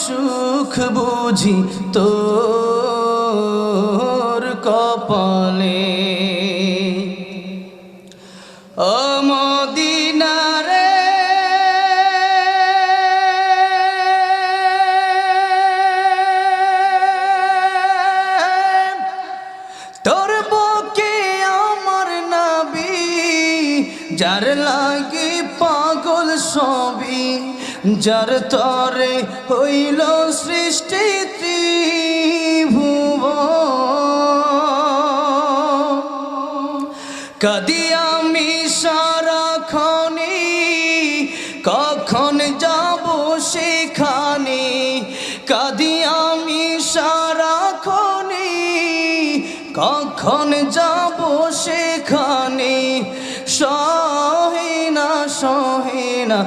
সুখ বুঝি তোর কপালে। ও মদিনা রে তোর বুকে আমার নবী, যার লাগি পাগল সবই, যার তরে হইল সৃষ্টি ত্রিভুবন। কাঁদি আমি সারাক্ষণে, কখন যাব সেখানে। কাঁদি আমি সারাক্ষণে, কখন যাব সেখানে। সহে না